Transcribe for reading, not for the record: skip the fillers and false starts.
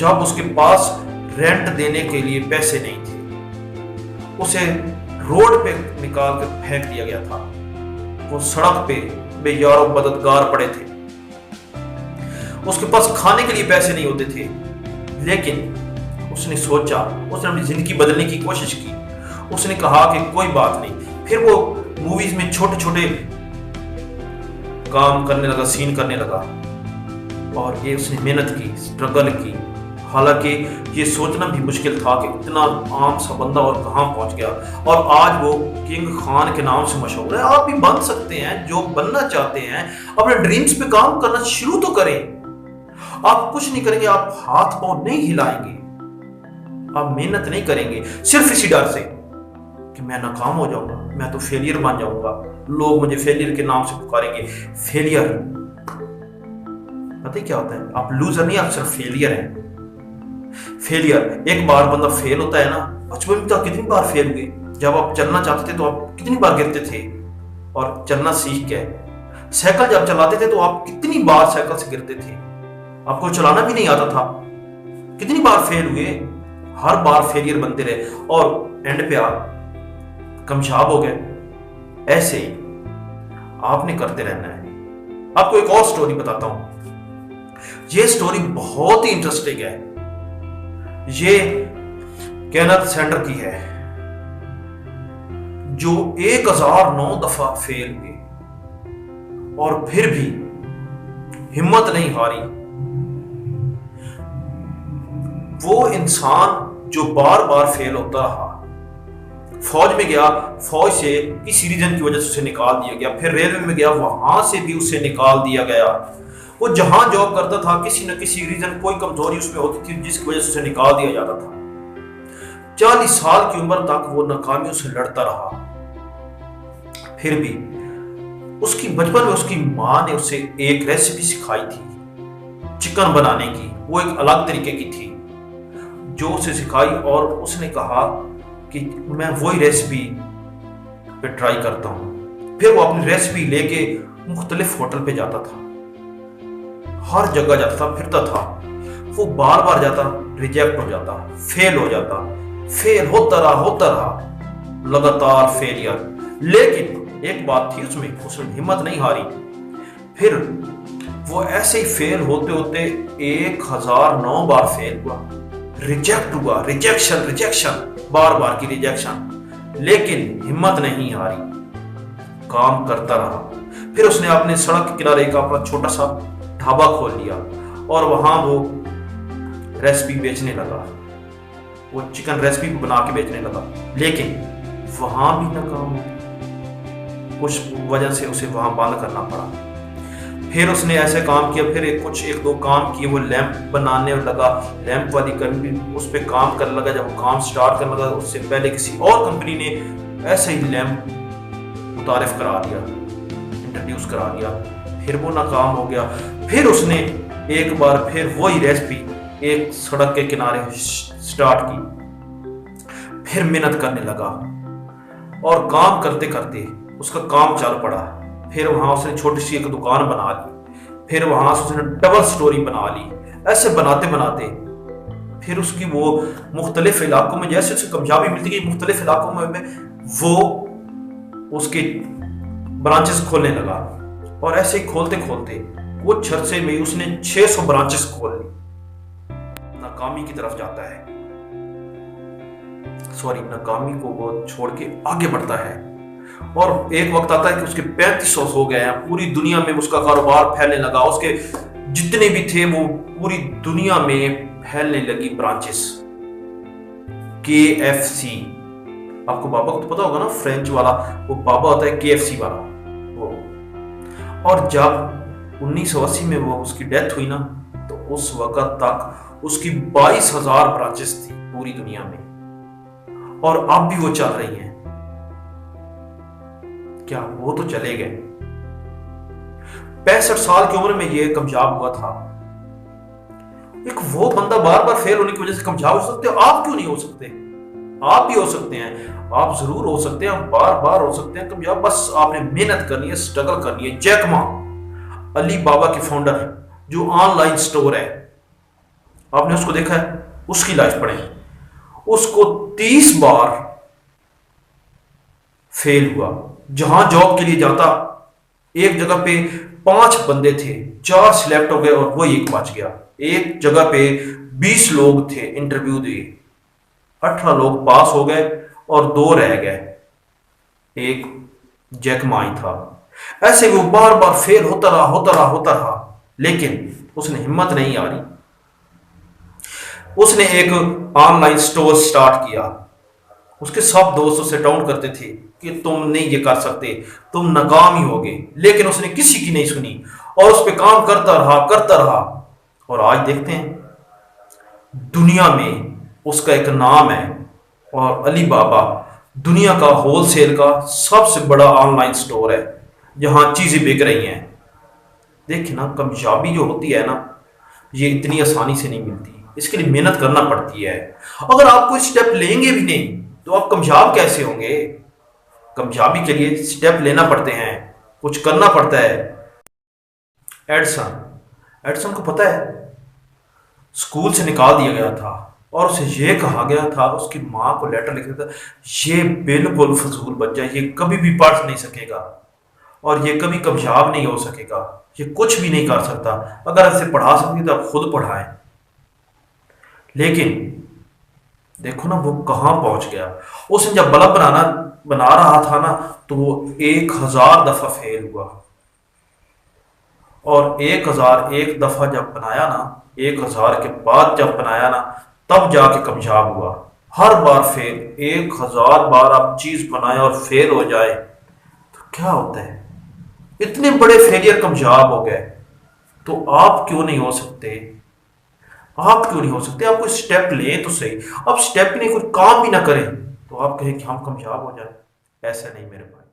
جب اس کے پاس رینٹ دینے کے لیے پیسے نہیں تھے، اسے روڈ پہ نکال کر پھینک دیا گیا تھا۔ وہ سڑک پہ بے یار و مددگار پڑے تھے، اس کے پاس کھانے کے لیے پیسے نہیں ہوتے تھے، لیکن اس نے سوچا، اس نے اپنی زندگی بدلنے کی کوشش کی۔ اس نے کہا کہ کوئی بات نہیں۔ پھر وہ موویز میں چھوٹے چھوٹے کام کرنے لگا، سین کرنے لگا، اور یہ اس نے محنت کی، سٹرگل کی۔ حالانکہ یہ سوچنا بھی مشکل تھا کہ اتنا عام سا بندہ اور کہاں پہنچ گیا، اور آج وہ کنگ خان کے نام سے مشہور ہے۔ آپ بھی بن سکتے ہیں، جو بننا چاہتے ہیں اپنے ڈریمز پہ کام کرنا شروع تو کریں۔ آپ کچھ نہیں کریں گے، آپ ہاتھ پاؤں نہیں ہلائیں گے، آپ محنت نہیں کریں گے، صرف اسی ڈر سے کہ میں ناکام ہو جاؤں گا، میں تو فیلئر بن جاؤں گا، لوگ مجھے فیلئر کے نام سے پکاریں گے۔ فیلئر پتہ ہی کیا ہوتا ہے؟ آپ لوزر نہیں، آپ صرف فیلئر ہیں۔ فیلئر ایک بار بندہ فیل ہوتا ہے نا، بچپن میں تو آپ کتنی بار فیل ہوئے؟ جب آپ چلنا چاہتے تھے تو آپ کتنی بار گرتے تھے اور چلنا سیکھ گئے؟ سائیکل جب چلاتے تھے تو آپ کتنی بار سائیکل سے گرتے تھے؟ آپ کو چلانا بھی نہیں آتا تھا، کتنی بار فیل ہوئے؟ ہر بار فیلئر بنتے رہے اور اینڈ پہ آپ کمشاب ہو گئے۔ ایسے ہی آپ نے کرتے رہنا ہے۔ آپ کو ایک اور سٹوری بتاتا ہوں، یہ سٹوری بہت ہی انٹرسٹنگ ہے۔ یہ کینتھ سینڈر کی ہے، جو 1009 دفعہ فیل ہوئے اور پھر بھی ہمت نہیں ہاری۔ وہ انسان جو بار بار فیل ہوتا رہا، فوج میں گیا، فوج سے کسی ریزن کی وجہ سے اسے نکال دیا گیا، پھر ریلوے میں گیا، وہاں سے بھی اسے نکال دیا گیا۔ وہ جہاں جاب کرتا تھا کسی نہ کسی ریزن، کوئی کمزوری اس میں ہوتی تھی جس کی وجہ سے اسے نکال دیا جاتا تھا۔ 40 سال کی عمر تک وہ ناکامیوں سے لڑتا رہا۔ پھر بھی اس کی بچپن میں اس کی ماں نے اسے ایک ریسیپی سکھائی تھی چکن بنانے کی، وہ ایک الگ طریقے کی تھی جو اسے سکھائی، اور اس نے کہا کہ میں وہی ریسیپی پہ ٹرائی کرتا ہوں۔ پھر وہ اپنی ریسیپی لے کے مختلف ہوٹل پہ جاتا تھا، ہر جگہ جاتا تھا، پھرتا تھا۔ وہ بار بار جاتا، ریجیکٹ ہو جاتا، فیل ہو جاتا، فیل ہوتا رہا، لگاتار فیلئر۔ لیکن ایک بات تھی، اس نے ہمت نہیں ہاری۔ پھر وہ ایسے ہی فیل ہوتے ہوتے 1009 بار فیل ہوا، ریجیکٹ ہوا، ریجیکشن، بار بار کی ریجیکشن، لیکن ہمت نہیں ہاری، کام کرتا رہا۔ پھر اس نے اپنے سڑک کے کنارے کا اپنا چھوٹا سا ڈھابا کھول لیا اور وہاں وہ ریسیپی بیچنے لگا، وہ چکن ریسیپی بنا کے بیچنے لگا، لیکن وہاں بھی ناکام ہو، کچھ وجہ سے اسے وہاں بند کرنا پڑا۔ پھر اس نے ایسے کام کیا، پھر ایک دو کام کیے، وہ لیمپ بنانے لگا، لیمپ والی کمپنی اس پہ کام کرنے لگا۔ جب وہ کام سٹارٹ کرنے لگا، اس سے پہلے کسی اور کمپنی نے ایسے ہی لیمپ متعارف کرا دیا، انٹروڈیوس کرا دیا، پھر وہ ناکام ہو گیا۔ پھر اس نے ایک بار پھر وہی ریسیپی ایک سڑک کے کنارے سٹارٹ کی، پھر محنت کرنے لگا اور کام کرتے کرتے اس کا کام چل پڑا۔ پھر وہاں اس نے چھوٹی سی ایک دکان بنا لی، پھر وہاں سے اس نے ڈبل سٹوری بنا لی۔ ایسے بناتے بناتے پھر اس کی وہ مختلف علاقوں میں، جیسے اسے کامیابی ملتی گئی، مختلف علاقوں میں وہ اس کے برانچز کھولنے لگا، اور ایسے ہی کھولتے کھولتے کچھ عرصے میں اس نے 600 برانچز کھول لی۔ ناکامی کی طرف جاتا ہے، ناکامی کو وہ چھوڑ کے آگے بڑھتا ہے، اور ایک وقت آتا ہے کہ اس کے 3500 ہو گئے ہیں، پوری دنیا میں اس کا کاروبار پھیلنے لگا، اس کے جتنے بھی تھے وہ پوری دنیا میں پھیلنے لگی برانچز۔ KFC، آپ کو بابا کو تو پتا ہوگا نا، فرینچ والا وہ بابا ہوتا ہے، KFC والا وہ۔ اور جب 1980 میں وہ اس کی ڈیتھ ہوئی نا، تو اس وقت تک اس کی 22,000 برانچز تھی پوری دنیا میں، اور اب بھی وہ چل رہی ہیں۔ کیا وہ تو چلے گئے؟ 65 سال کی عمر میں یہ کامیاب ہوا تھا۔ ایک وہ بندہ بار بار فیل ہونے کی وجہ سے کامیاب ہو سکتے، آپ کیوں نہیں ہو سکتے؟ آپ بھی ہو سکتے ہیں، آپ ضرور ہو سکتے ہیں، بار بار ہو سکتے ہیں کامیاب، بس آپ نے محنت کرنی ہے، سٹرگل کرنی ہے۔ جیک ما، علی بابا کے فاؤنڈر، جو آن لائن سٹور ہے، آپ نے اس کو دیکھا ہے؟ اس کی لائف پڑھیں، اس کو 30 بار فیل ہوا، جہاں جاب کے لیے جاتا ایک جگہ پہ 5 بندے تھے، 4 سلیکٹ ہو گئے اور وہ ایک بچ گیا۔ ایک جگہ پہ 20 لوگ تھے انٹرویو دیے، 18 لوگ پاس ہو گئے اور 2 رہ گئے، ایک جیک مائی تھا۔ ایسے وہ بار بار فیل ہوتا رہا، لیکن اس نے ہمت نہیں ہاری۔ اس نے ایک آن لائن سٹور سٹارٹ کیا۔ اس کے سب دوست اسے ڈاؤن کرتے تھے کہ تم نہیں یہ کر سکتے، تم ناکام ہی ہوگے، لیکن اس نے کسی کی نہیں سنی اور اس پہ کام کرتا رہا۔ اور آج دیکھتے ہیں دنیا میں اس کا ایک نام ہے، اور علی بابا دنیا کا ہول سیل کا سب سے بڑا آن لائن سٹور ہے جہاں چیزیں بک رہی ہیں۔ دیکھیں نا، کامیابی جو ہوتی ہے نا، یہ اتنی آسانی سے نہیں ملتی، اس کے لیے محنت کرنا پڑتی ہے۔ اگر آپ کوئی اسٹیپ لیں گے بھی نہیں تو آپ کامیاب کیسے ہوں گے؟ کامیابی کے لیے اسٹیپ لینا پڑتے ہیں، کچھ کرنا پڑتا ہے۔ ایڈسن کو پتہ ہے اسکول سے نکال دیا گیا تھا اور اسے یہ کہا گیا تھا، اس کی ماں کو لیٹر لکھا تھا، یہ بالکل فضول بچہ، یہ کبھی بھی پڑھ نہیں سکے گا اور یہ کبھی کامیاب نہیں ہو سکے گا، یہ کچھ بھی نہیں کر سکتا، اگر اسے پڑھا سکتی تو آپ خود پڑھائیں۔ لیکن دیکھو نا وہ کہاں پہنچ گیا۔ اس نے جب بلب بنا رہا تھا نا تو وہ 1000 دفعہ فیل ہوا، اور 1001 دفعہ جب بنایا نا، 1000 کے بعد جب بنایا نا، تب جا کے کامیاب ہوا۔ ہر بار فیل، 1000 بار آپ چیز بنائیں اور فیل ہو جائے تو کیا ہوتا ہے؟ اتنے بڑے فیلئر کامیاب ہو گئے، تو آپ کیوں نہیں ہو سکتے؟ آپ کوئی سٹیپ لیں تو صحیح۔ آپ سٹیپ نہیں، کوئی کام بھی نہ کریں تو آپ کہیں کہ ہم کامیاب ہو جائیں، ایسا نہیں میرے بھائی۔